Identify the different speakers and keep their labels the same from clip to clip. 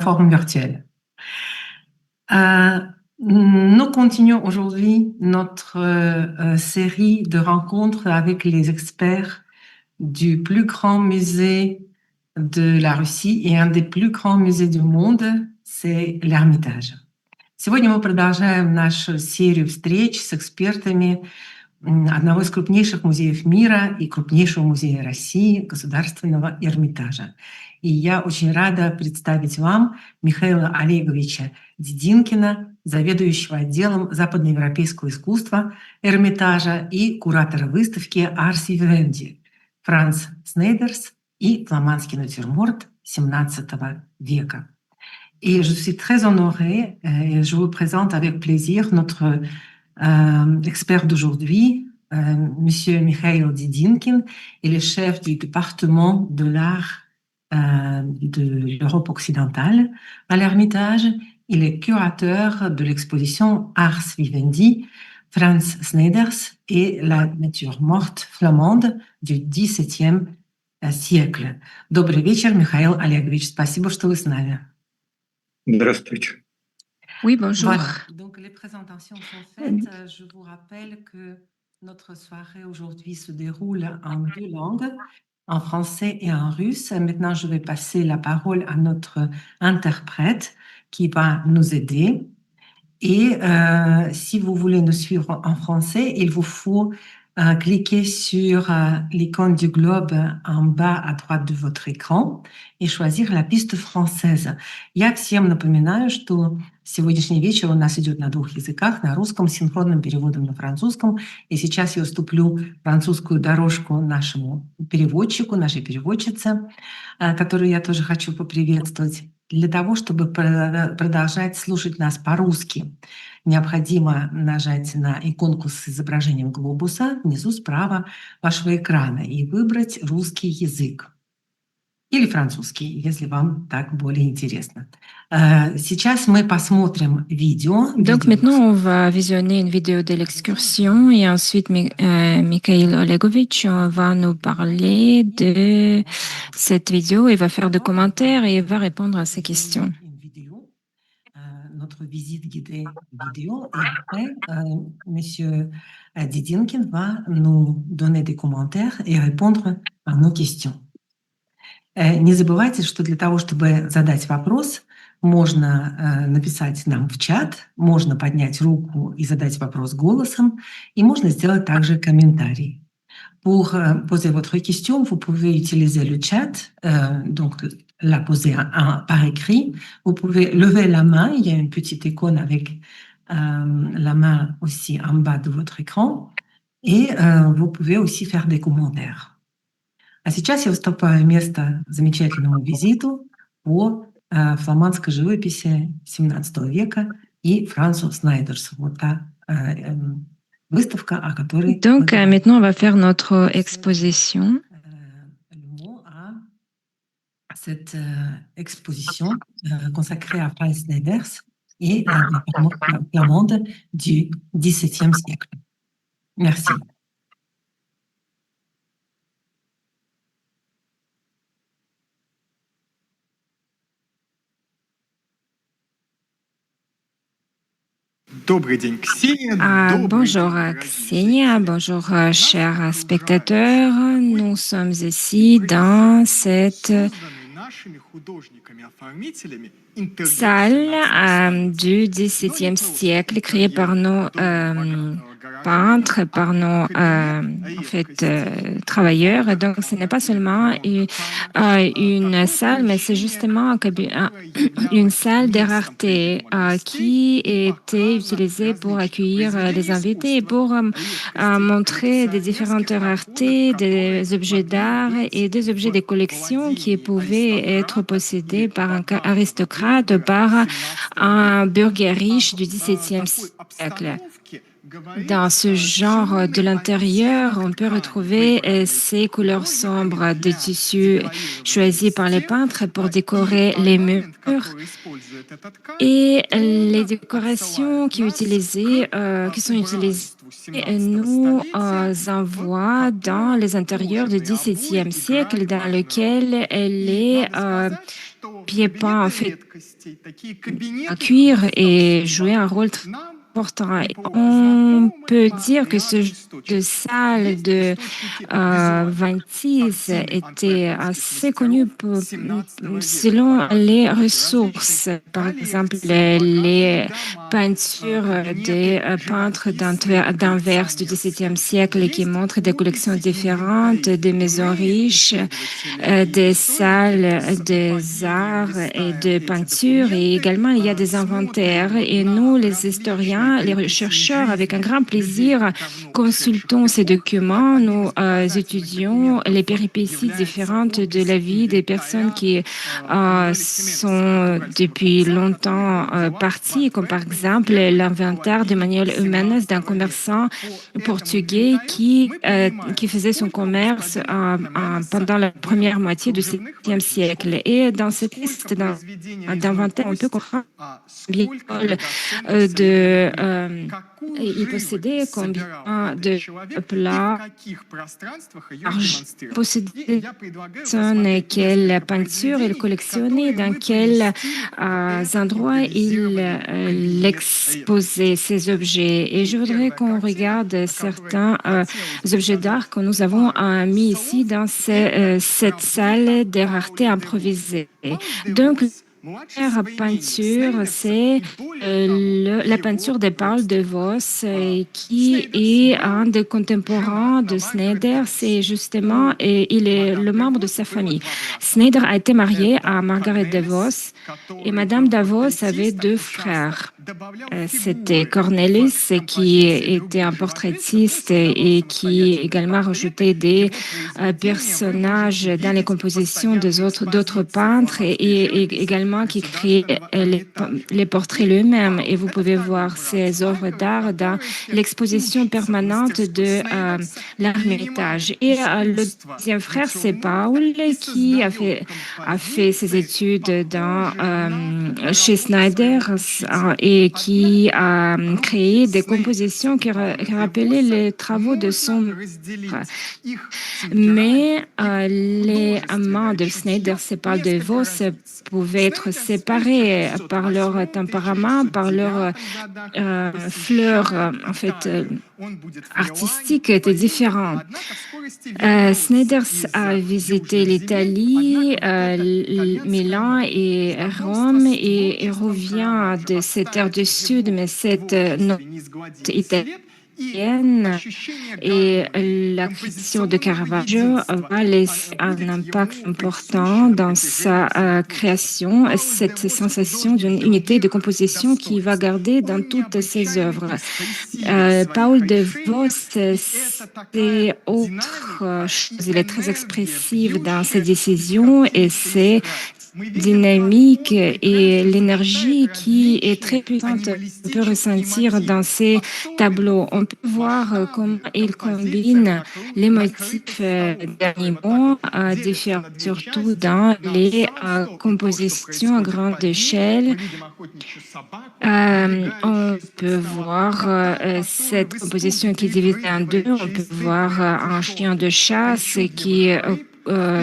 Speaker 1: Forme virtuelle. Nous continuons aujourd'hui notre série de rencontres avec les experts du plus grand musée de la Russie et un des plus grands musées du monde, c'est l'Ermitage. Сегодня мы продолжаем нашу серию встреч с экспертами одного из крупнейших музеев мира и крупнейшего музея России, Государственного Эрмитажа. И я очень рада представить вам Михаила Олеговича Дединкина, заведующего отделом западноевропейского искусства Эрмитажа и куратора выставки Ars Vivendi, Франц Снейдерс и фламандский натюрморт XVII века. Et je suis très honorée et je vous présente avec plaisir notre expert d'aujourd'hui, Monsieur Mikhail Didinkin, est le chef du département de l'art de l'Europe occidentale à l'Ermitage. Il est curateur de l'exposition Ars Vivendi, Franz Sneijder et la nature morte flamande du XVIIe siècle. Добрый вечер, Михаил Олегович. Спасибо, что вы с нами.
Speaker 2: Здравствуйте.
Speaker 3: Oui, bonjour.
Speaker 1: Voilà. Donc, les présentations sont faites. Je vous rappelle que notre soirée aujourd'hui se déroule en deux langues, en français et en russe. Maintenant, je vais passer la parole à notre interprète qui va nous aider. Et si vous voulez nous suivre en français, il vous faut cliquer sur l'icône du globe en bas à droite de votre écran и choisir la piste française. Я всем напоминаю, что сегодняшний вечер у нас идет на двух языках, на русском с синхронным переводом на французском. И сейчас я уступлю французскую дорожку нашему переводчику, нашей переводчице, которую я тоже хочу поприветствовать. Для того, чтобы продолжать слушать нас по-русски, необходимо нажать на иконку с изображением глобуса внизу справа вашего экрана и выбрать русский язык. Или французский, если вам так более интересно. Сейчас мы посмотрим видео.
Speaker 3: Donc maintenant, on va visionner une vidéo de l'excursion et ensuite Mikhail Olegovich va nous parler de cette vidéo, il va faire des commentaires et il va répondre à ces questions.
Speaker 1: Notre visite guidée vidéo et après, Monsieur Didinkin va nous donner des commentaires et répondre à nos questions. Не забывайте, что для того, чтобы задать вопрос, можно написать нам в чат, можно поднять руку и задать вопрос голосом, и можно сделать также комментарий. Pour poser votre question, vous pouvez utiliser le chat, donc la poser par écrit. Vous pouvez lever la main, il y a une petite icône avec la main aussi en bas de votre écran, et vous pouvez aussi faire des commentaires. А сейчас я уступаю место замечательному визиту по фламандской живописи XVII века и Францу Снайдерсу. Вот та выставка, о которой...
Speaker 3: Donc maintenant, on va faire notre exposition.
Speaker 1: Le mot à cette exposition consacrée à Franz Sneijder et la flamande du XVIIe siècle. Merci.
Speaker 3: Bonjour Ksenia, bonjour chers spectateurs. Nous sommes ici dans cette salle du XVIIe siècle créée par nos peintres, par nos travailleurs. Et donc, ce n'est pas seulement une salle, mais c'est justement une salle de rareté qui était utilisée pour accueillir les invités et pour montrer des différentes raretés, des objets d'art et des objets de collection qui pouvaient être possédés par un aristocrate, par un burger riche du XVIIe siècle. Dans ce genre de l'intérieur, on peut retrouver ces couleurs sombres des tissus choisis par les peintres pour décorer les murs. Et les décorations qui sont utilisées nous envoient dans les intérieurs du XVIIe siècle, dans lequel les pieds peints en fait en cuir et jouaient un rôle très important. On peut dire que ce genre de salle de 26 était assez connu selon les ressources. Par exemple, les peintures des peintres d'Anvers du XVIIe siècle qui montrent des collections différentes, des maisons riches, des salles des arts et de peinture. Et également, il y a des inventaires. Et nous, les historiens, les chercheurs, avec un grand plaisir, consultons ces documents. Nous étudions les péripéties différentes de la vie des personnes qui sont depuis longtemps parties, comme par exemple l'inventaire de Manuel Humanes, d'un commerçant portugais qui faisait son commerce pendant la première moitié du XVIIe siècle. Et dans cette liste d'inventaire, on peut comprendre il possédait combien de plats possédait quelle peinture il collectionnait, dans quels endroits il exposait ces objets. Et je voudrais qu'on regarde certains objets d'art que nous avons mis ici dans cette salle des raretés improvisées. Donc, la première peinture, c'est la peinture de Paul de Vos, qui est un des contemporains de Snyder. C'est justement, il est le membre de sa famille. Snyder a été marié à Margaret de Vos et Madame de Vos avait deux frères. C'était Cornelis, qui était un portraitiste et qui également rajoutait des personnages dans les compositions d'autres peintres et également qui créait les portraits lui-même. Et vous pouvez voir ces œuvres d'art dans l'exposition permanente de l'Ermitage. Et le deuxième frère, c'est Paul, qui a fait ses études chez Snyder et qui a créé des compositions qui rappelaient les travaux de son frère. Mais les amants de Snyder, c'est pas de Vos, pouvaient être séparés par leur tempérament, par leur fleur en fait artistique était différente. Snyder a visité l'Italie, Milan et Rome et revient de cette ère du Sud, mais cette note italienne et la création de Caravaggio va laisser un impact important dans sa création, cette sensation d'une unité de composition qui va garder dans toutes ses œuvres. Paul de Vos, c'est autre chose. Il est très expressif dans ses décisions et c'est dynamique et l'énergie qui est très puissante. On peut ressentir dans ces tableaux. On peut voir comment il combine les motifs d'animaux différents, surtout dans les compositions à grande échelle. On peut voir cette composition qui est divisée en deux. On peut voir un chien de chasse qui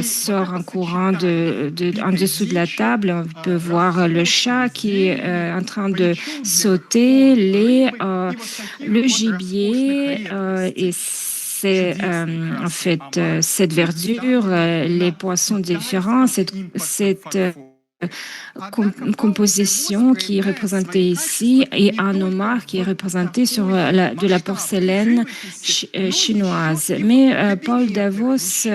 Speaker 3: sort en courant en dessous de la table. On peut voir le chat qui est en train de sauter, le gibier et c'est en fait cette verdure, les poissons différents, cette composition qui est représentée ici et un homard qui est représenté sur de la porcelaine chinoise. Mais Paul Davos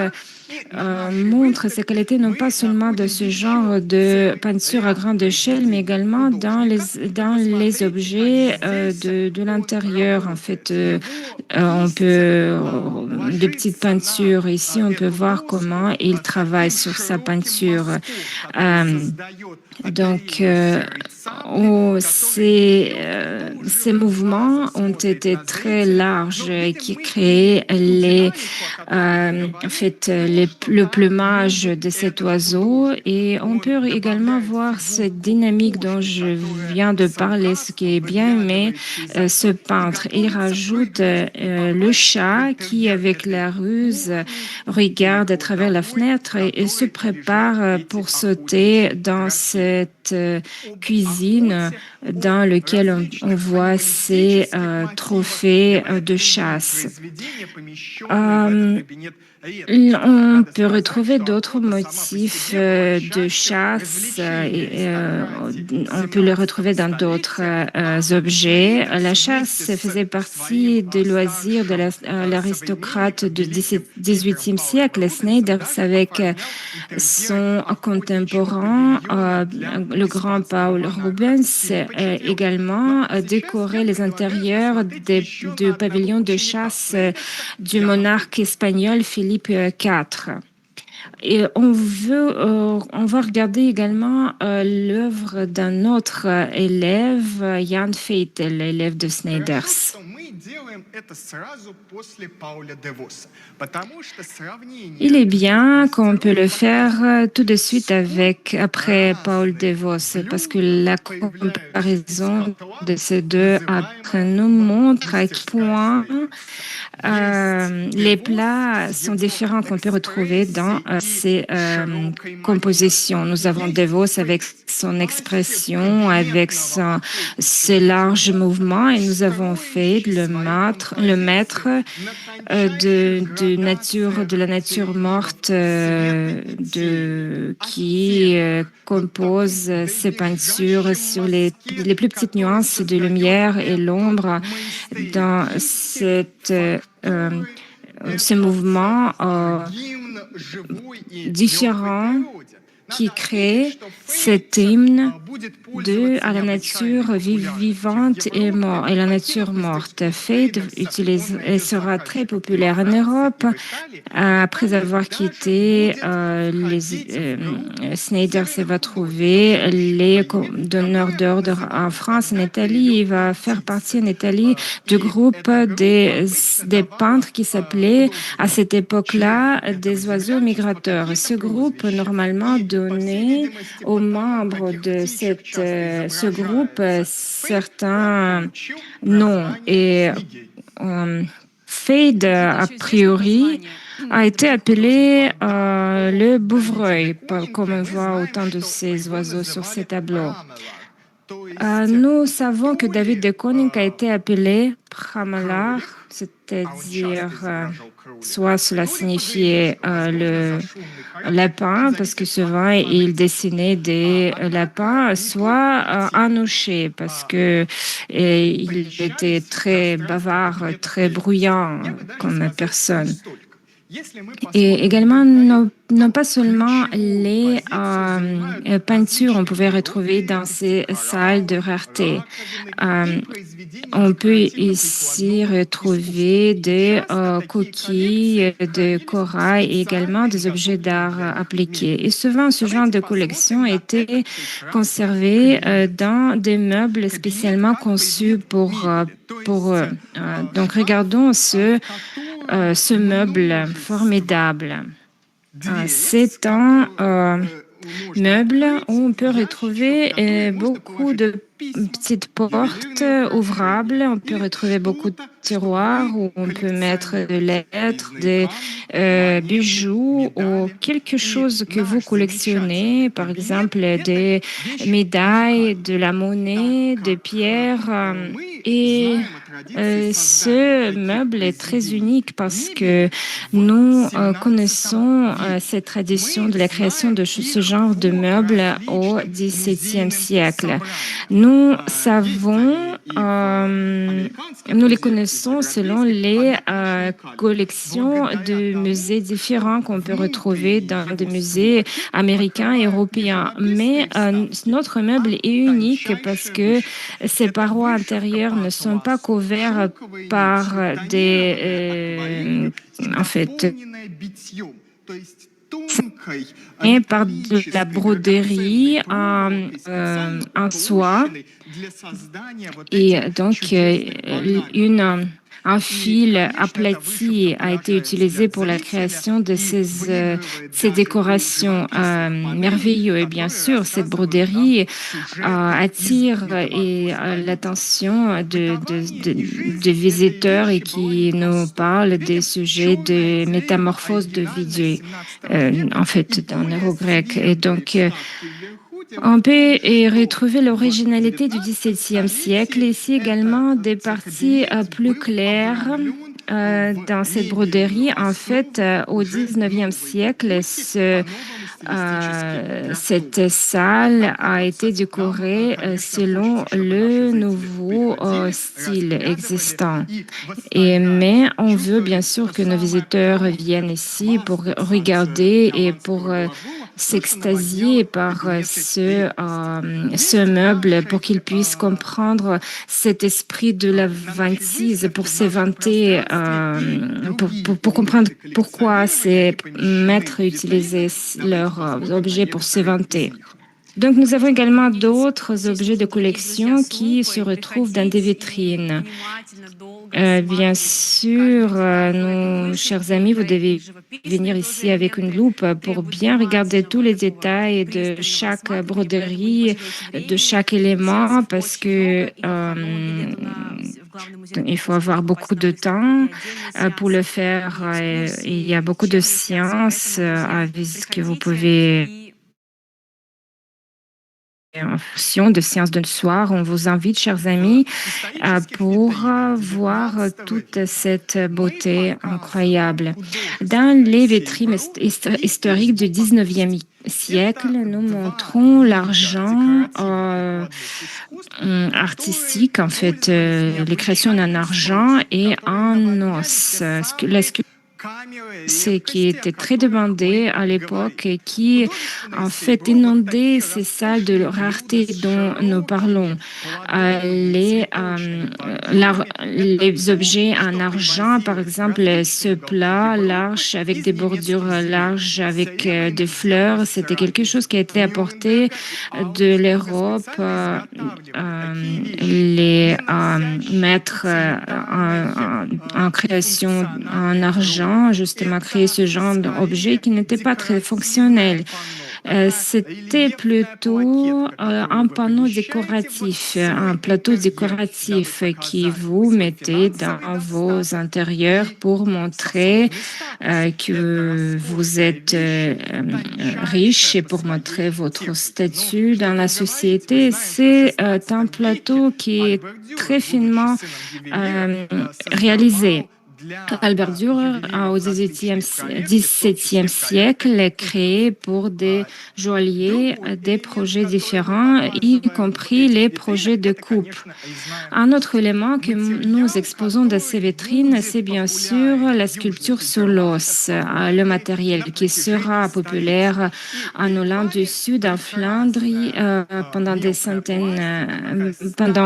Speaker 3: montre ses qualités non pas seulement de ce genre de peinture à grande échelle, mais également dans les objets de l'intérieur. En fait, on peut de petites peintures. Ici, on peut voir comment il travaille sur sa peinture. Donc, ces mouvements ont été très larges et qui créaient en fait, le plumage de cet oiseau. Et on peut également voir cette dynamique dont je viens de parler, ce qui est bien aimé, ce peintre. Il rajoute le chat qui, avec la ruse, regarde à travers la fenêtre et se prépare pour sauter dans cette cuisine dans laquelle on voit ces trophées de chasse. On peut retrouver d'autres motifs de chasse on peut les retrouver dans d'autres objets. La chasse faisait partie des loisirs de l'aristocrate du XVIIIe siècle. Sneijder, avec son contemporain, le grand Paul Rubens, également décoré les intérieurs du pavillon de chasse du monarque espagnol Philippe IV. Et on va regarder également l'œuvre d'un autre élève, Jan Feitel, l'élève de Sneijder. Il est bien qu'on peut le faire tout de suite après Paul de Vos, parce que la comparaison de ces deux après nous montre à quel point les plats sont différents qu'on peut retrouver dans ces compositions. Nous avons De Vos avec son expression, avec ses larges mouvements, et nous avons fait le maître de la nature morte qui compose ses peintures sur les plus petites nuances de lumière et l'ombre dans ce mouvement différent qui crée cet hymne à la nature vivante et la nature morte. Fade sera très populaire en Europe après avoir quitté Sneijder va trouver les donneurs d'ordre en France, en Italie. Il va faire partie en Italie du groupe des peintres qui s'appelait à cette époque-là des oiseaux migrateurs. Ce groupe, normalement, donnait aux membres de ce groupe certains noms. Et Fade, a priori, a été appelé le bouvreuil, comme on voit autant de ces oiseaux sur ces tableaux. Nous savons que David de Koning a été appelé Pramalar, c'est-à-dire soit cela signifiait le lapin, parce que souvent il dessinait des lapins, soit Anouché, parce que il était très bavard, très bruyant comme personne. Et également, non pas seulement les peintures on pouvait retrouver dans ces salles de rareté. On peut ici retrouver des coquilles de corail et également des objets d'art appliqués. Et souvent, ce genre de collection était conservé dans des meubles spécialement conçus pour eux. Donc, regardons ce meuble formidable. C'est un meuble où on peut retrouver beaucoup de petites portes ouvrables. On peut retrouver beaucoup de tiroirs où on peut mettre des lettres, des bijoux ou quelque chose que vous collectionnez, par exemple des médailles, de la monnaie, des pierres. Et ce meuble est très unique parce que nous connaissons cette tradition de la création de ce genre de meubles au XVIIe siècle. Nous savons, nous les connaissons selon les collections de musées différents qu'on peut retrouver dans des musées américains et européens. Mais notre meuble est unique parce que ses parois intérieures ne sont pas couvertes par des... en fait, et par de la broderie en soie. Et donc, un fil aplati a été utilisé pour la création de ces décorations merveilleuses. Et bien sûr, cette broderie attire l'attention de visiteurs et qui nous parlent des sujets de métamorphose de Vidieu, en fait, en néo-grec. Et donc, on peut y retrouver l'originalité du XVIIe siècle, ici également des parties plus claires dans cette broderie. En fait, au XIXe siècle, cette salle a été décorée selon le nouveau style existant. Mais on veut bien sûr que nos visiteurs viennent ici pour regarder et pour s'extasier par ce meuble pour qu'ils puissent comprendre cet esprit de la vantise, pour s'éventer, pour comprendre pourquoi ces maîtres utilisaient leurs objets pour s'éventer. Donc, nous avons également d'autres objets de collection qui se retrouvent dans des vitrines. Bien sûr, nos chers amis, vous devez venir ici avec une loupe pour bien regarder tous les détails de chaque broderie, de chaque élément, parce que il faut avoir beaucoup de temps pour le faire. Il y a beaucoup de sciences que vous pouvez en fonction de séances de soir. On vous invite, chers amis, pour voir toute cette beauté incroyable. Dans les vitrines historiques du 19e siècle, nous montrons l'argent artistique, en fait, les créations en argent et en os. Ce qui était très demandé à l'époque et qui, en fait, inondait ces salles de rareté dont nous parlons. Les objets en argent, par exemple, ce plat, l'arche avec des bordures larges, avec des fleurs, c'était quelque chose qui a été apporté de l'Europe. Les maîtres en création en argent, justement, créer ce genre d'objet qui n'était pas très fonctionnel. C'était plutôt un panneau décoratif, un plateau décoratif qui vous mettez dans vos intérieurs pour montrer que vous êtes riche et pour montrer votre statut dans la société. C'est un plateau qui est très finement réalisé. Albert Dürer, au XVIIe siècle, est créé pour des joailliers des projets différents, y compris les projets de coupe. Un autre élément que nous exposons dans ces vitrines, c'est bien sûr la sculpture sur l'os, le matériel qui sera populaire en Hollande du Sud, en Flandre, pendant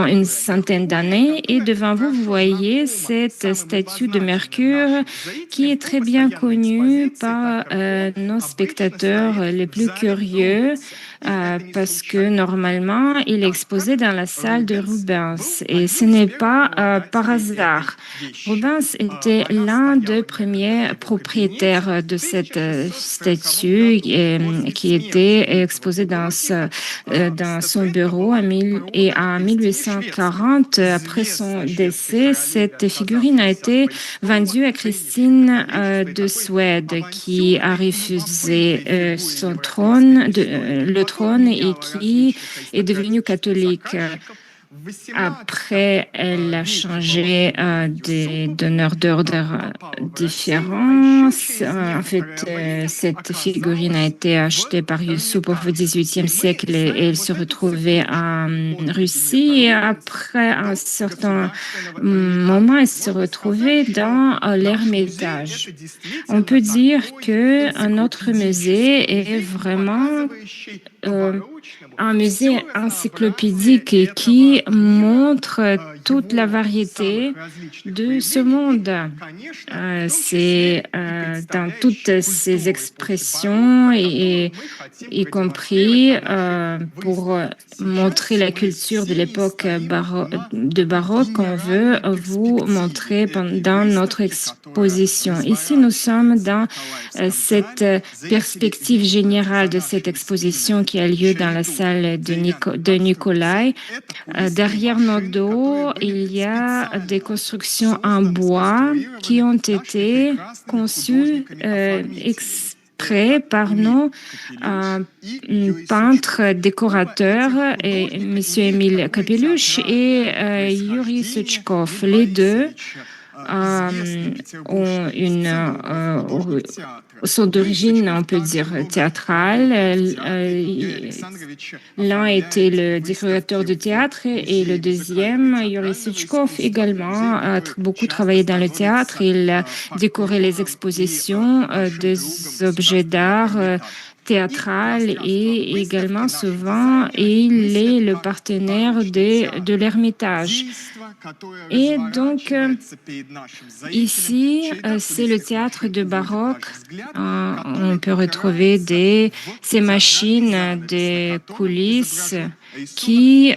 Speaker 3: une centaine d'années. Et devant vous, vous voyez cette statue de Mercure qui est très bien connue par nos spectateurs les plus curieux parce que normalement, il est exposé dans la salle de Rubens et ce n'est pas par hasard. Rubens était l'un des premiers propriétaires de cette statue qui était exposée dans son bureau et en 1840, après son décès, cette figurine a été vendue à Christine de Suède qui a refusé le trône et qui est devenue catholique. Après, elle a changé des donneurs d'ordre différents. En fait, cette figurine a été achetée par Yusupov au XVIIIe siècle et elle se retrouvait en Russie. Et après un certain moment, elle se retrouvait dans l'Ermitage. On peut dire que notre musée est vraiment un musée encyclopédique qui montre toute la variété de ce monde. C'est dans toutes ses expressions, et y compris pour montrer la culture de l'époque de baroque qu'on veut vous montrer dans notre exposition. Ici, nous sommes dans cette perspective générale de cette exposition qui a lieu dans la salle de Nikolai. Derrière nos dos, il y a des constructions en bois qui ont été conçues exprès par nos peintres décorateurs, M. Emile Kapelush et Yuri Suchkov. Les deux sont d'origine, on peut dire, théâtrale. L'un était le décorateur de théâtre et le deuxième, Yuri Suchkov, également, a beaucoup travaillé dans le théâtre. Il a décoré les expositions des objets d'art théâtral, et également souvent il est le partenaire de l'Ermitage. Et donc ici c'est le théâtre de baroque. On peut retrouver ces machines, des coulisses qui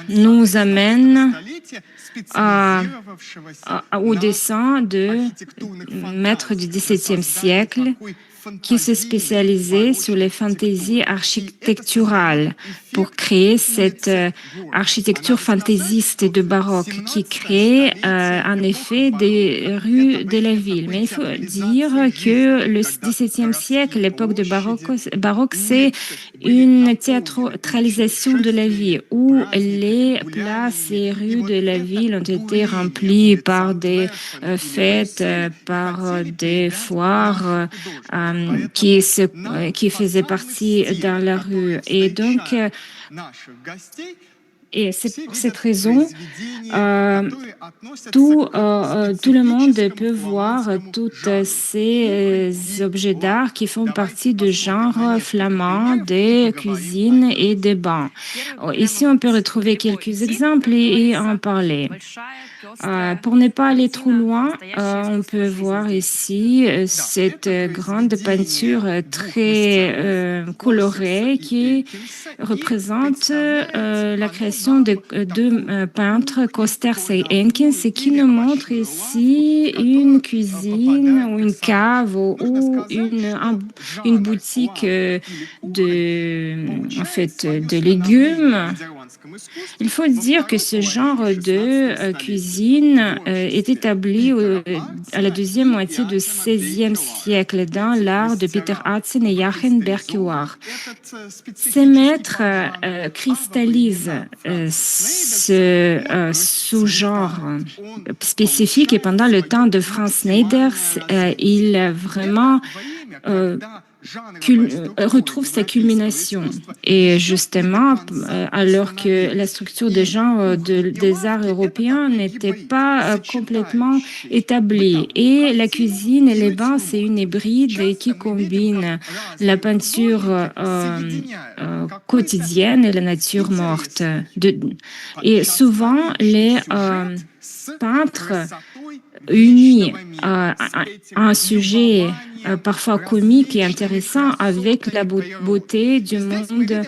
Speaker 3: nous amènent au dessin de maîtres du XVIIe siècle qui se spécialisait sur les fantaisies architecturales pour créer cette architecture fantaisiste de baroque qui crée en effet des rues de la ville. Mais il faut dire que le XVIIe siècle, l'époque de baroque, c'est une théâtralisation de la vie où les places et rues de la ville ont été remplies par des fêtes, par des foires qui faisaient partie dans la rue. Et donc, et c'est pour cette raison, tout le monde peut voir tous ces objets d'art qui font partie du genre flamand, des cuisines et des bains. Ici, on peut retrouver quelques exemples et en parler. Pour ne pas aller trop loin, on peut voir ici cette grande peinture très colorée qui représente la création de deux peintres, Costers et Enkins, et qui nous montre ici une cuisine ou une cave ou une boutique de légumes. Il faut dire que ce genre de cuisine est établi à la deuxième moitié du XVIe siècle dans l'art de Peter Atzen et Jochen Berkouwer. Ces maîtres cristallisent ce sous-genre spécifique, et pendant le temps de Franz Sneijder, il vraiment retrouve sa culmination. Et justement, alors que la structure des genres des arts européens n'était pas complètement établie. Et la cuisine et les bains, c'est une hybride qui combine la peinture quotidienne et la nature morte. Et souvent, les peintres unis à un sujet parfois comique et intéressant avec la beauté du monde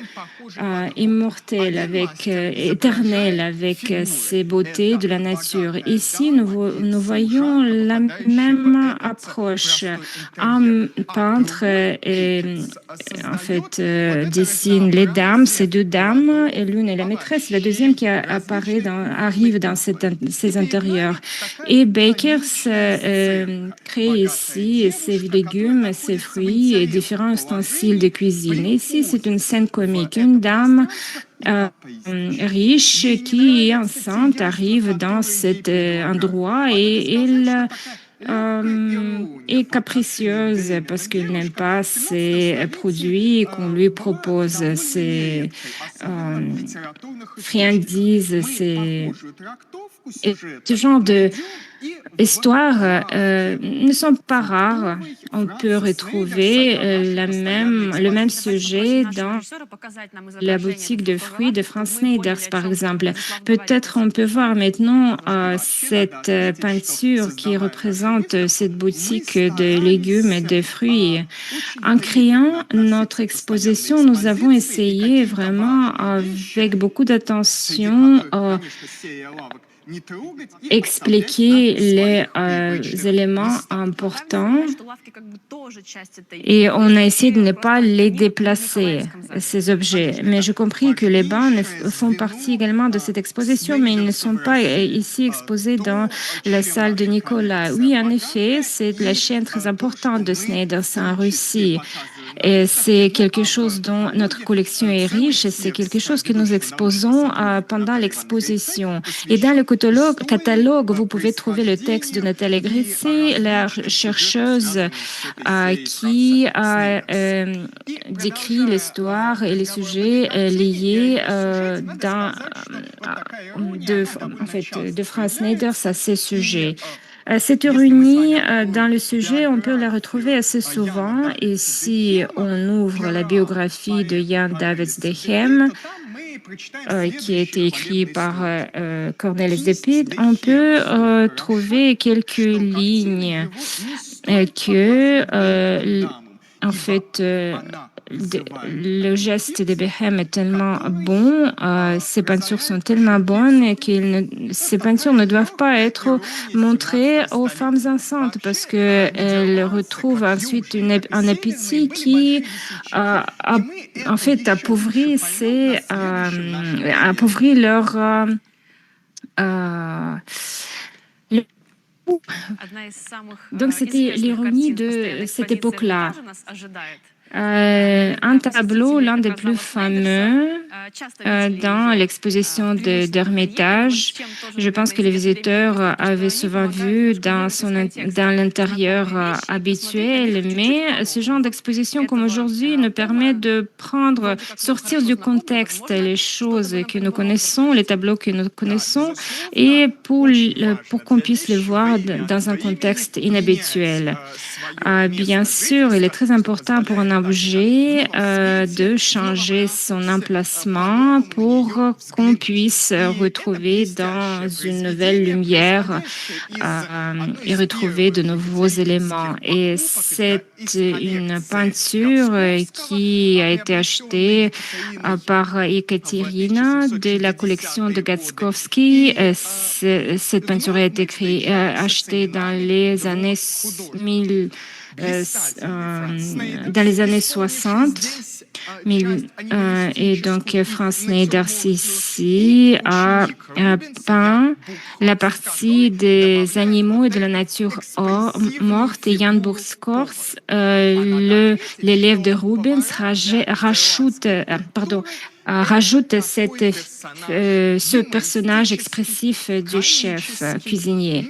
Speaker 3: immortel, éternel, avec ces beautés de la nature. Ici, nous voyons la même approche. Un peintre dessine les dames, ces deux dames, et l'une est la maîtresse, la deuxième qui arrive dans ces intérieurs. Et Bakers crée ici ses légumes, ses fruits et différents ustensiles de cuisine. Et ici, c'est une scène comique. Une dame riche qui est enceinte arrive dans cet endroit et elle est capricieuse parce qu'il n'aime pas ces produits qu'on lui propose, ces friandises, et ce genre de histoires ne sont pas rares. On peut retrouver le même sujet dans la boutique de fruits de Franz Schneiders, par exemple. Peut-être on peut voir maintenant cette peinture qui représente cette boutique de légumes et de fruits. En créant notre exposition, nous avons essayé vraiment avec beaucoup d'attention expliquer les éléments importants et on a essayé de ne pas les déplacer, ces objets. Mais j'ai compris que les bancs font partie également de cette exposition, mais ils ne sont pas ici exposés dans la salle de Nicolas. Oui, en effet, c'est la chaîne très importante de Schneiders en Russie. Et c'est quelque chose dont notre collection est riche et c'est quelque chose que nous exposons pendant l'exposition. Et dans le catalogue, vous pouvez trouver le texte de Nathalie Grissé, la chercheuse qui a décrit l'histoire et les sujets liés de Franz Schneiders à ces sujets. Cette ironie dans le sujet, on peut la retrouver assez souvent. Et si on ouvre la biographie de Jan Davids de Hem, qui a été écrit par Cornelis de Pied, on peut trouver quelques lignes en fait, le geste de Behem est tellement bon, ces peintures sont tellement bonnes que ces peintures ne doivent pas être montrées aux femmes enceintes parce qu'elles retrouvent ensuite un appétit qui, en fait, appauvrit leur... Donc, c'était l'ironie de cette époque-là. Un tableau, l'un des plus fameux dans l'exposition d'Ermitage. Je pense que les visiteurs avaient souvent vu dans l'intérieur habituel, mais ce genre d'exposition comme aujourd'hui nous permet de sortir du contexte les choses que nous connaissons, les tableaux que nous connaissons, et pour qu'on puisse les voir dans un contexte inhabituel. Bien sûr, il est très important pour un objet de changer son emplacement pour qu'on puisse retrouver dans une nouvelle lumière et retrouver de nouveaux éléments. Et c'est une peinture qui a été achetée par Ekaterina de la collection de Gatskovski. Cette peinture a été achetée dans les années 60. Et donc, Franz Schneiders ici a peint la partie des animaux et de la nature morte. Et Jan Burskors, l'élève de Rubens, rajoute ce personnage expressif du chef cuisinier.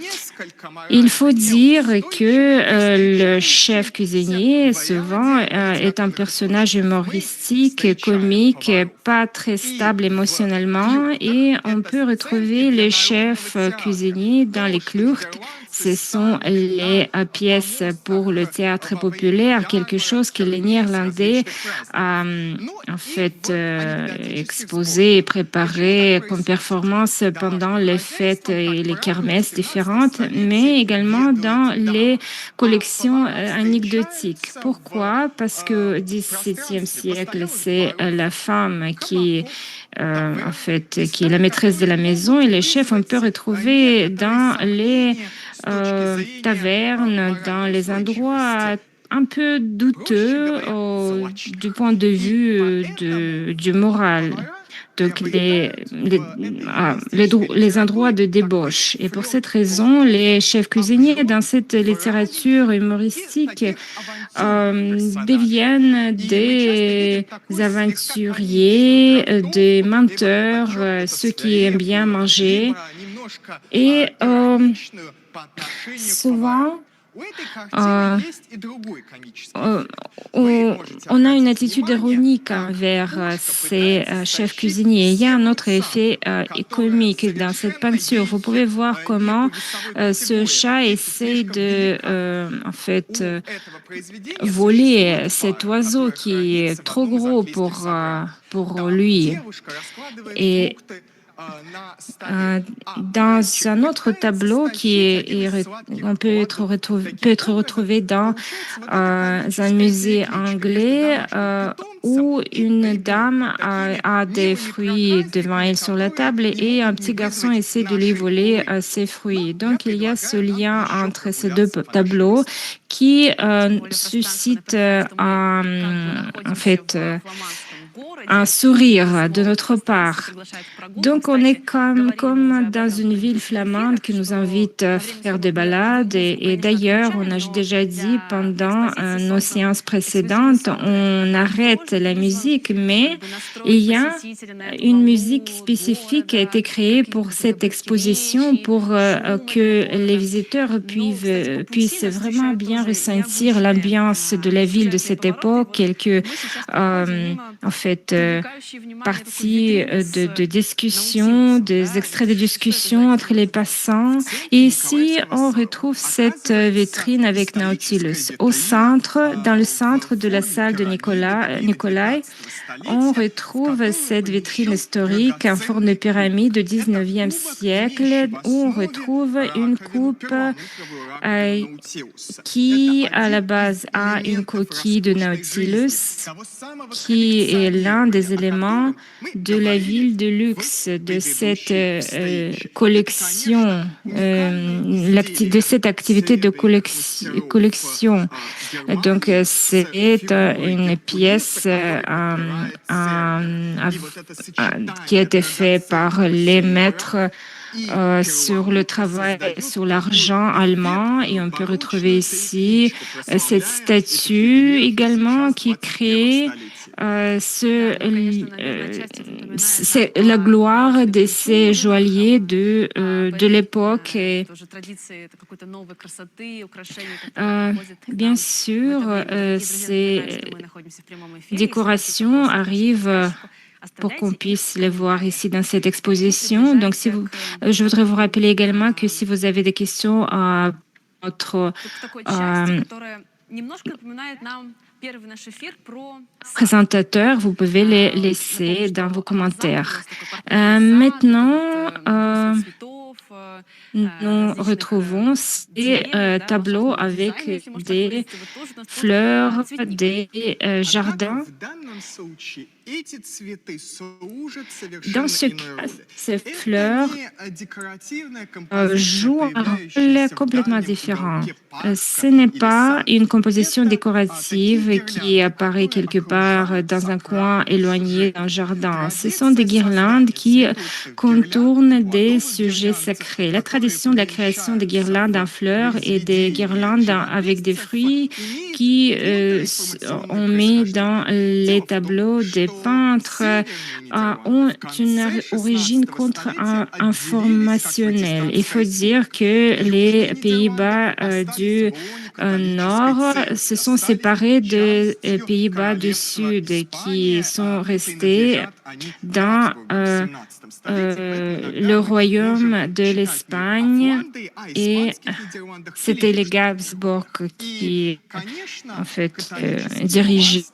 Speaker 3: Il faut dire que le chef cuisinier, souvent, est un personnage humoristique, comique, pas très stable émotionnellement, et on peut retrouver les chefs cuisiniers dans les Klucht. Ce sont les pièces pour le théâtre populaire, quelque chose que les Néerlandais en fait exposé et préparé comme performance pendant les fêtes et les kermesses différentes, mais également dans les collections anecdotiques. Pourquoi? Parce que au XVIIe siècle, c'est la femme qui en fait, qui est la maîtresse de la maison, et les chefs, on peut retrouver dans les tavernes, dans les endroits un peu douteux du point de vue du moral. Donc, les endroits de débauche. Et pour cette raison, les chefs cuisiniers dans cette littérature humoristique deviennent des aventuriers, des menteurs, ceux qui aiment bien manger. Et Souvent, euh, euh, on a une attitude ironique envers ces chefs cuisiniers. Il y a un autre effet comique dans cette peinture. Vous pouvez voir comment ce chat essaie de, voler cet oiseau qui est trop gros pour lui. Et dans un autre tableau peut être retrouvé dans un musée anglais où une dame a des fruits devant elle sur la table et un petit garçon essaie de lui voler ses fruits. Donc il y a ce lien entre ces deux tableaux qui suscite un sourire de notre part. Donc, on est comme dans une ville flamande qui nous invite à faire des balades. Et d'ailleurs, on a déjà dit pendant nos séances précédentes, on arrête la musique, mais il y a une musique spécifique qui a été créée pour cette exposition pour que les visiteurs puissent vraiment bien ressentir l'ambiance de la ville de cette époque, quelques parties de discussion, des extraits de discussion entre les passants. Et ici, on retrouve cette vitrine avec Nautilus. Au centre, dans le centre de la salle de Nikolai, on retrouve cette vitrine historique en forme de pyramide du 19e siècle où on retrouve une coupe qui, à la base, a une coquille de Nautilus qui est l'un des éléments de la ville de luxe, de cette collection, de cette activité de collection. Donc, c'est une pièce qui a été faite par les maîtres sur le travail, sur l'argent allemand, et on peut retrouver ici cette statue également qui crée c'est la gloire de ces joailliers de l'époque. Bien sûr, ces décorations arrivent pour qu'on puisse les voir ici dans cette exposition. Donc, je voudrais vous rappeler également que si vous avez des questions à votre présentateur, vous pouvez les laisser dans vos commentaires. Maintenant, nous retrouvons ces tableaux avec des fleurs, des jardins. Dans ce cas, ces fleurs jouent un rôle complètement différent. Ce n'est pas une composition décorative qui apparaît quelque part dans un coin éloigné d'un jardin. Ce sont des guirlandes qui contournent des sujets sacrés. La tradition de la création des guirlandes en fleurs et des guirlandes avec des fruits qui on met dans les tableaux des peintres ont une origine contre-informationnelle. Il faut dire que les Pays-Bas du Nord se sont séparés des Pays-Bas du Sud qui sont restés dans le royaume de l'Espagne et c'était les Habsbourg qui en fait dirigeaient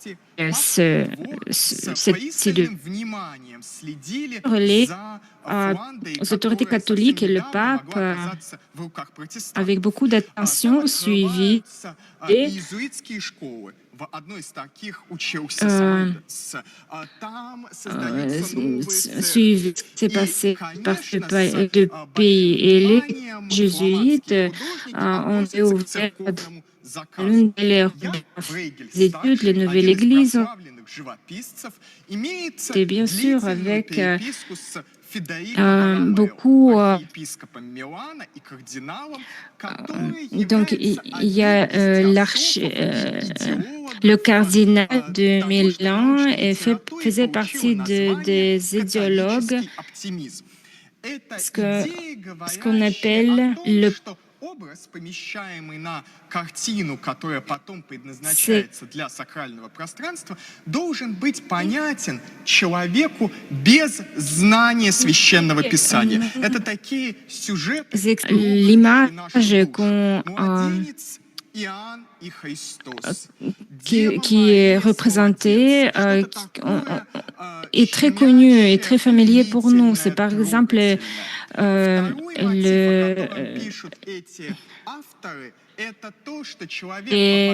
Speaker 3: cette idée. Les autorités catholiques et le pape, avec beaucoup d'attention, suivi ce qui s'est passé par ce pays. Et les jésuites ont ouvert l'une de leurs études, les nouvelles églises. C'était bien sûr avec beaucoup. Donc, il y a le cardinal de Milan faisait partie des idéologues, ce qu'on appelle
Speaker 4: образ, помещаемый на картину, которая потом
Speaker 3: C'est
Speaker 4: предназначается для сакрального пространства, должен быть понятен человеку без знания священного писания. Это такие сюжеты и образы
Speaker 3: l'image
Speaker 4: наших душ.
Speaker 3: qu'on,
Speaker 4: Младенец Иоанн и Христос.
Speaker 3: qui est représentée est très connu et très familier pour nous. C'est par exemple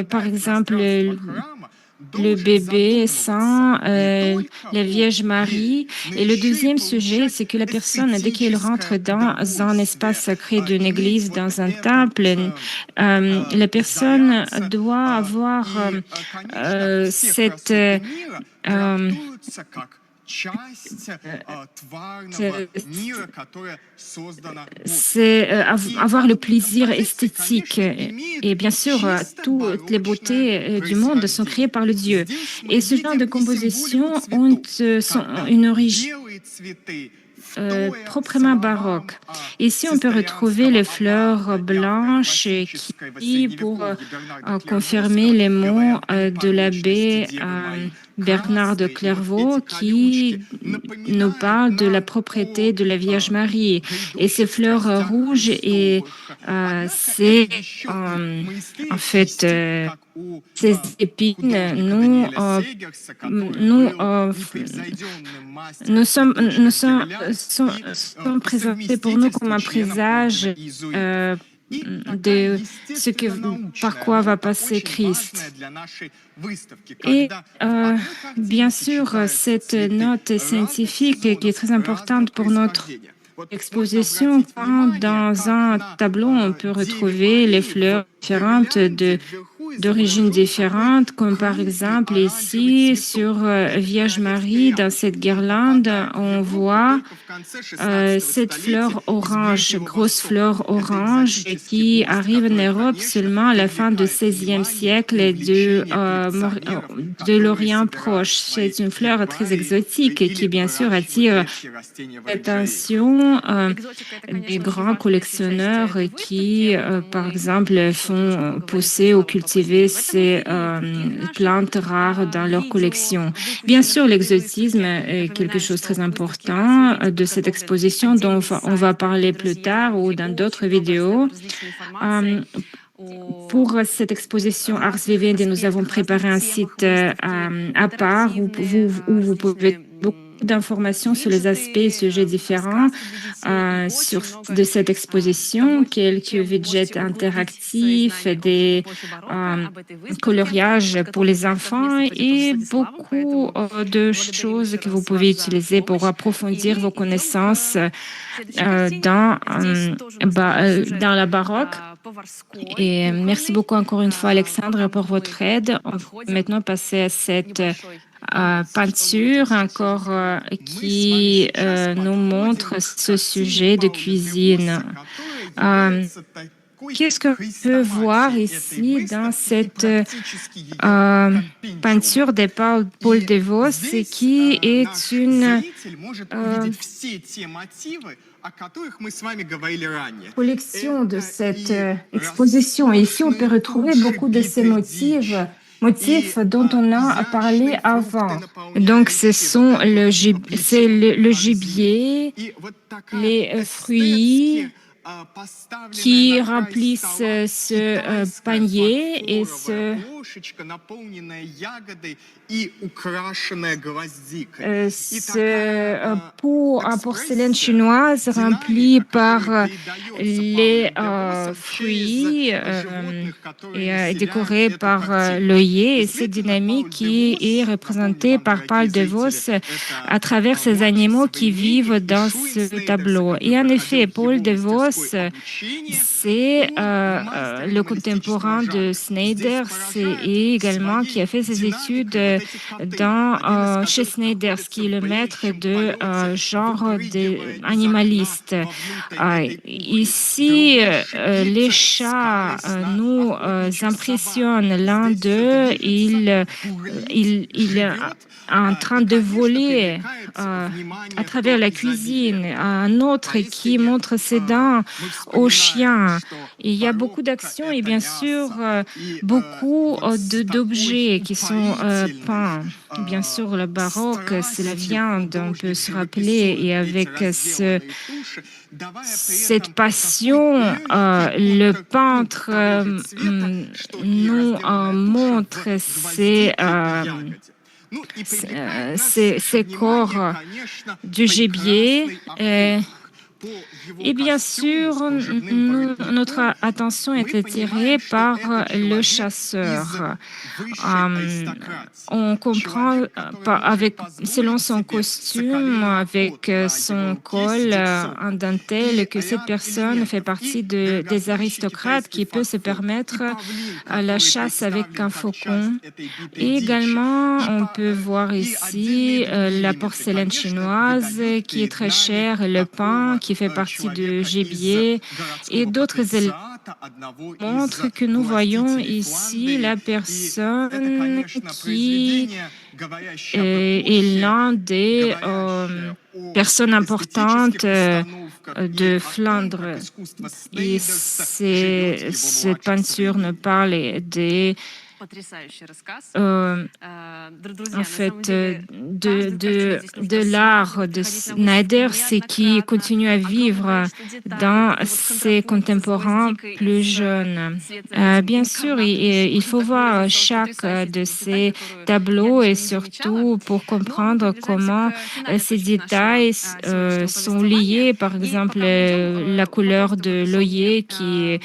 Speaker 3: par exemple le bébé saint, la Vierge Marie. Et le deuxième sujet, c'est que la personne, dès qu'elle rentre dans un espace sacré d'une église, dans un temple, la personne doit avoir cette c'est avoir le plaisir esthétique. Et bien sûr, toutes les beautés du monde sont créées par le Dieu. Et ce genre de compositions ont une origine proprement baroque. Ici, on peut retrouver les fleurs blanches qui pour confirmer les mots de l'abbé Bernard de Clairvaux, qui nous parle de la propreté de la Vierge Marie. Et ces fleurs rouges, et c'est en fait ces épines, sont présentées pour nous comme un présage de ce par quoi va passer Christ. Et bien sûr, cette note scientifique qui est très importante pour notre exposition, quand dans un tableau, on peut retrouver les fleurs différentes d'origines différentes, comme par exemple ici sur Vierge Marie, dans cette guirlande, on voit cette fleur orange, grosse fleur orange, qui arrive en Europe seulement à la fin du XVIe siècle de l'Orient proche. C'est une fleur très exotique qui, bien sûr, attire l'attention des grands collectionneurs qui, par exemple, font pousser ou cultiver ces plantes rares dans leur collection. Bien sûr, l'exotisme est quelque chose de très important de cette exposition dont on va parler plus tard ou dans d'autres vidéos. Pour cette exposition Ars Vivendi, nous avons préparé un site à part où vous pouvez beaucoup d'informations sur les aspects et sujets différents de cette exposition, quelques widgets interactifs, des coloriages pour les enfants et beaucoup de choses que vous pouvez utiliser pour approfondir vos connaissances dans la baroque. Et merci beaucoup encore une fois, Alexandre, pour votre aide. On va maintenant passer à cette peinture encore qui nous montre ce sujet de cuisine. Qu'est-ce qu'on peut voir ici dans cette peinture de Paul de Vos, qui est une collection de cette exposition. Et ici, on peut retrouver beaucoup de ces motifs dont on a parlé avant. Donc, c'est le gibier, les fruits qui remplissent ce panier et ce pot en porcelaine chinoise rempli par les fruits et décoré par l'œillet. Et cette dynamique qui est représentée par Paul de Vos à travers ces animaux qui vivent dans ce tableau. Et en effet, Paul de Vos, c'est le contemporain de Sneijder et également qui a fait ses études chez Sneijder, qui est le maître de genre animaliste. Ici, les chats nous impressionnent. L'un d'eux, il est en train de voler à travers la cuisine. Un autre qui montre ses dents aux chiens. Il y a beaucoup d'actions et bien sûr beaucoup d'objets qui sont peints. Bien sûr, le baroque, c'est la viande, on peut se rappeler, et avec cette passion, le peintre nous montre ces corps du gibier. Et bien sûr, notre attention est attirée par le chasseur. On comprend selon son costume, avec son col en dentelle, que cette personne fait partie des aristocrates qui peut se permettre la chasse avec un faucon. Et également, on peut voir ici la porcelaine chinoise qui est très chère, le pain qui fait partie du gibier et d'autres éléments montrent que nous voyons ici la personne qui est l'un des personnes importantes de Flandre. Et cette peinture nous parle en fait, de l'art de Snyder, c'est qui continue à vivre dans ses contemporains plus jeunes. Bien sûr, il faut voir chaque de ces tableaux et surtout pour comprendre comment ces détails sont liés. Par exemple, la couleur de l'œillet qui est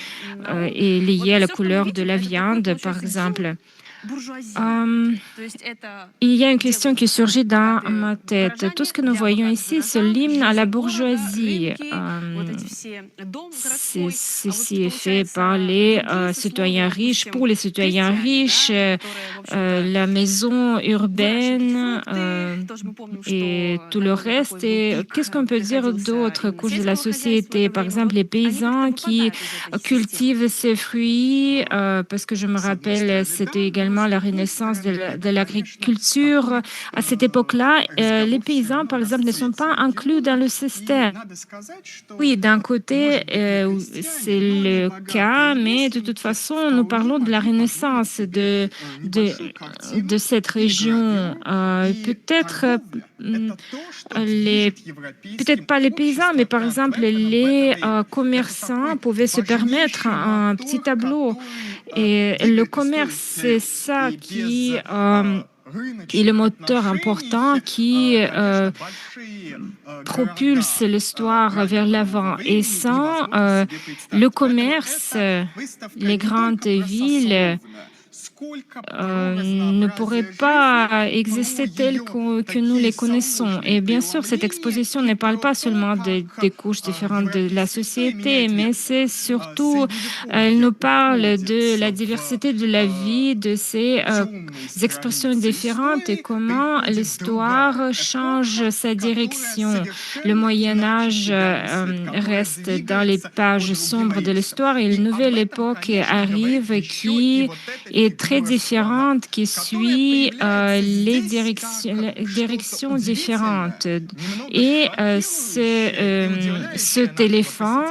Speaker 3: liée à la couleur de la viande, par exemple. Il y a une question qui surgit dans ma tête. Tout ce que nous voyons ici, c'est l'hymne à la bourgeoisie. Ceci est fait par les citoyens riches, pour les citoyens riches, la maison urbaine et tout le reste. Et qu'est-ce qu'on peut dire d'autres couches de la société? Par exemple, les paysans qui cultivent ces fruits, parce que je me rappelle, c'était également la renaissance de l'agriculture. À cette époque-là, les paysans, par exemple, ne sont pas inclus dans le système. Oui, d'un côté, c'est le cas, mais de toute façon, nous parlons de la renaissance de cette région. Peut-être pas les paysans, mais par exemple, les commerçants pouvaient se permettre un petit tableau. Et le commerce, c'est ça qui est le moteur important qui propulse l'histoire vers l'avant. Et sans le commerce, les grandes villes ne pourraient pas exister telles que nous les connaissons. Et bien sûr, cette exposition ne parle pas seulement des couches différentes de la société, mais c'est surtout, elle nous parle de la diversité de la vie, de ces expressions différentes et comment l'histoire change sa direction. Le Moyen-Âge reste dans les pages sombres de l'histoire et une nouvelle époque arrive qui est très différente, qui suit les directions différentes. Et ce téléphone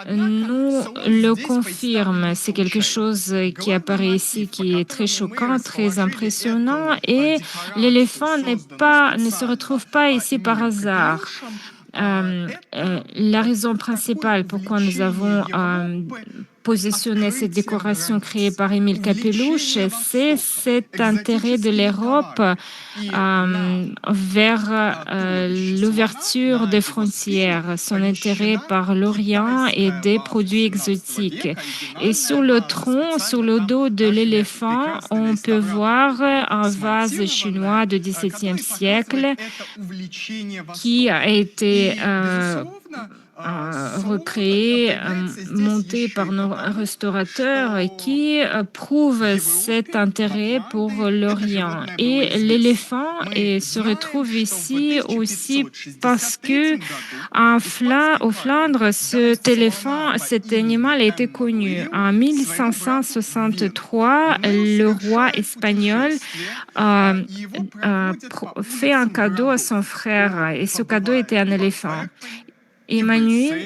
Speaker 3: nous le confirme. C'est quelque chose qui apparaît ici, qui est très choquant, très impressionnant. Et l'éléphant ne se retrouve pas ici par hasard. La raison principale pourquoi nous avons positionné cette décoration créée par Émile Capelouche, c'est cet intérêt de l'Europe vers l'ouverture des frontières, son intérêt par l'Orient et des produits exotiques. Et sur le tronc, sur le dos de l'éléphant, on peut voir un vase chinois du XVIIe siècle qui a été recréé, monté par nos restaurateurs et qui prouve cet intérêt pour l'Orient. Et l'éléphant se retrouve ici aussi parce que au Flandre, cet animal a été connu. En 1563, le roi espagnol fait un cadeau à son frère et ce cadeau était un éléphant. Emmanuel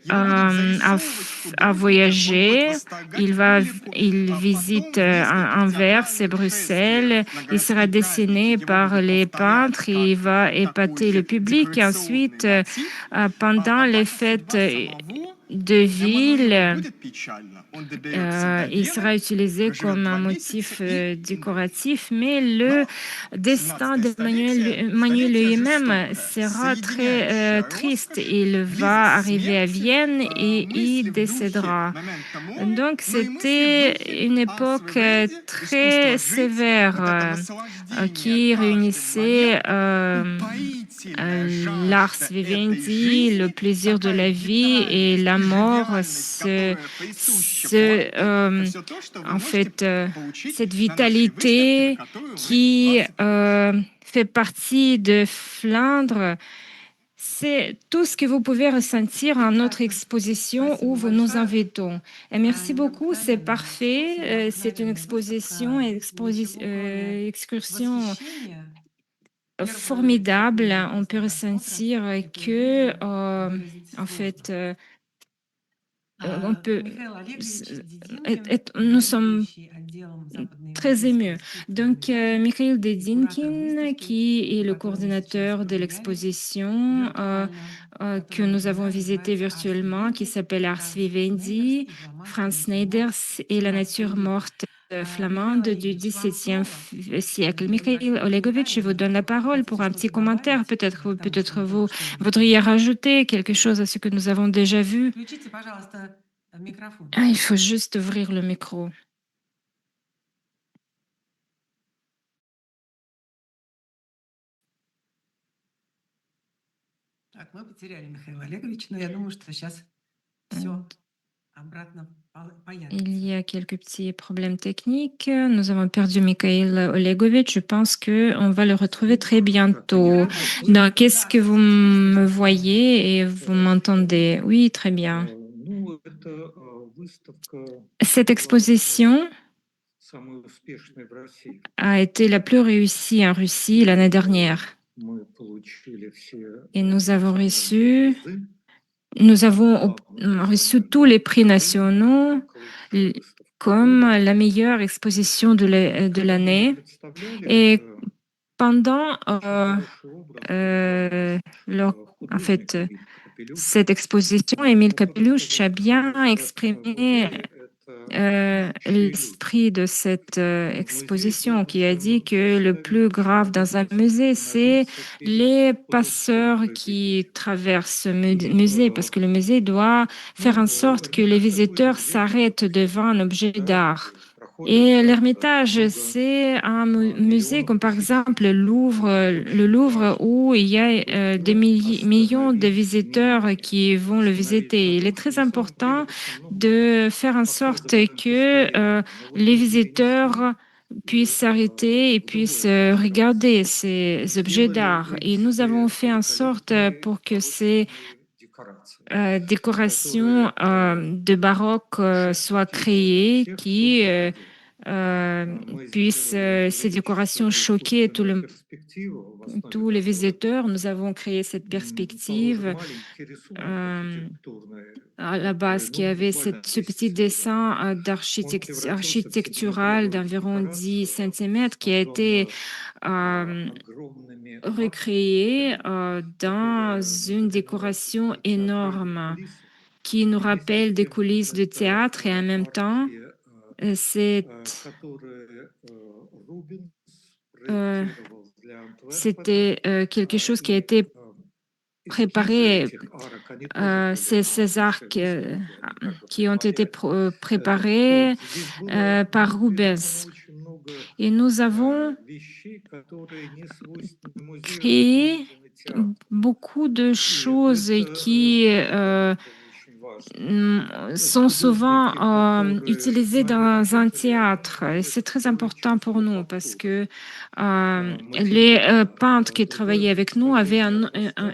Speaker 3: à voyager. Il visite Anvers et Bruxelles. Il sera dessiné par les peintres et il va épater le public. Et ensuite, pendant les fêtes de ville, il sera utilisé comme un motif décoratif, mais le destin Manuel lui-même sera très triste. Il va arriver à Vienne et y décédera. Donc, c'était une époque très sévère qui réunissait l'ars vivendi, le plaisir de la vie et la mort, en fait, cette vitalité qui fait partie de Flandre. C'est tout ce que vous pouvez ressentir en notre exposition où nous invitons. Et merci beaucoup, c'est parfait. C'est une exposition, excursion formidable. On peut ressentir que, en fait, on peut, nous sommes très émus. Donc, Mikhail Dedinkin, qui est le coordinateur de l'exposition que nous avons visitée virtuellement, qui s'appelle Ars Vivendi, Franz Sneiders et la nature morte flamande du XVIIe siècle. Mikhail Olegovitch, je vous donne la parole pour un petit commentaire. Peut-être vous voudriez rajouter quelque chose à ce que nous avons déjà vu. Ah, il faut juste ouvrir le micro.
Speaker 1: Так, мы потеряли Михаила Олеговича, но я думаю, что сейчас все обратно появится. Il y a quelques petits problèmes techniques. Nous avons perdu Mikhail Olegovitch. Je pense qu'on va le retrouver très bientôt. Donc, est-ce que vous me voyez et vous m'entendez? Oui, très bien. Cette exposition a été la plus réussie en Russie l'année dernière. Et nous avons reçu tous les prix nationaux comme la meilleure exposition de l'année. Et pendant en fait, cette exposition, Émile Kapelouche a bien exprimé l'esprit de cette exposition, qui a dit que le plus grave dans un musée, c'est les passeurs qui traversent le musée, parce que le musée doit faire en sorte que les visiteurs s'arrêtent devant un objet d'art. Et l'Ermitage, c'est un musée comme par exemple le Louvre où il y a des millions de visiteurs qui vont le visiter. Il est très important de faire en sorte que les visiteurs puissent s'arrêter et puissent regarder ces objets d'art. Et nous avons fait en sorte pour que ces décorations de baroque soient créées qui puissent ces décorations choquer tous les visiteurs. Nous avons créé cette perspective à la base qui avait ce petit dessin architectural d'environ 10 cm qui a été recréé dans une décoration énorme qui nous rappelle des coulisses de théâtre et en même temps, c'était quelque chose qui a été préparé. Ces arcs qui ont été préparés par Rubens. Et nous avons créé beaucoup de choses qui sont souvent utilisées dans un théâtre. C'est très important pour nous parce que les peintres qui travaillaient avec nous avaient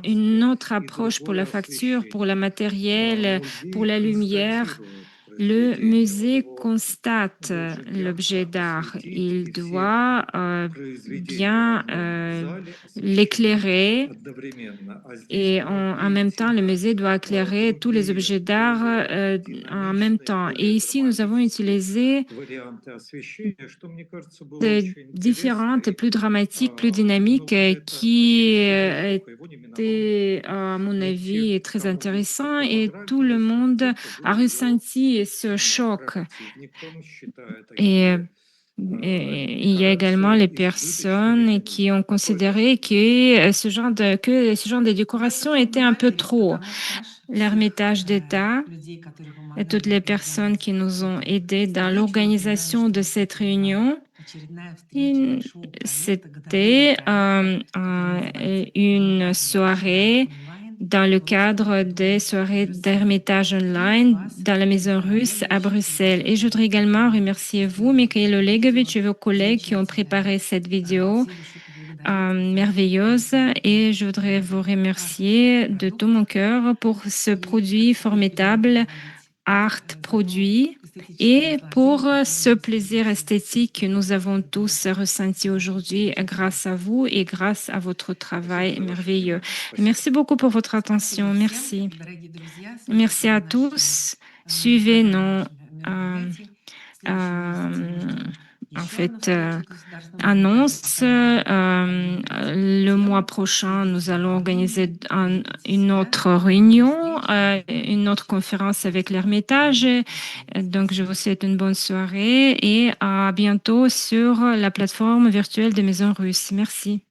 Speaker 1: une autre approche pour la facture, pour le matériel, pour la lumière.
Speaker 3: Le musée constate l'objet d'art. Il doit bien l'éclairer et en même temps, le musée doit éclairer tous les objets d'art en même temps. Et ici, nous avons utilisé de différentes, plus dramatiques, plus dynamiques, qui étaient, à mon avis, très intéressant et tout le monde a ressenti ce choc. Et, et il y a également les personnes qui ont considéré que ce genre de décoration était un peu trop. L'Ermitage d'État et toutes les personnes qui nous ont aidés dans l'organisation de cette réunion. C'était une soirée dans le cadre des soirées d'Ermitage online dans la Maison Russe à Bruxelles. Et je voudrais également remercier vous, Mikhail Olegovitch, et vos collègues qui ont préparé cette vidéo merveilleuse. Et je voudrais vous remercier de tout mon cœur pour ce produit formidable, art produit, et pour ce plaisir esthétique que nous avons tous ressenti aujourd'hui grâce à vous et grâce à votre travail merveilleux. Merci beaucoup pour votre attention. Merci. Merci à tous. Suivez nos annonces. Le mois prochain, nous allons organiser une autre réunion, une autre conférence avec l'Ermitage. Donc, je vous souhaite une bonne soirée et à bientôt sur la plateforme virtuelle des Maisons Russes. Merci.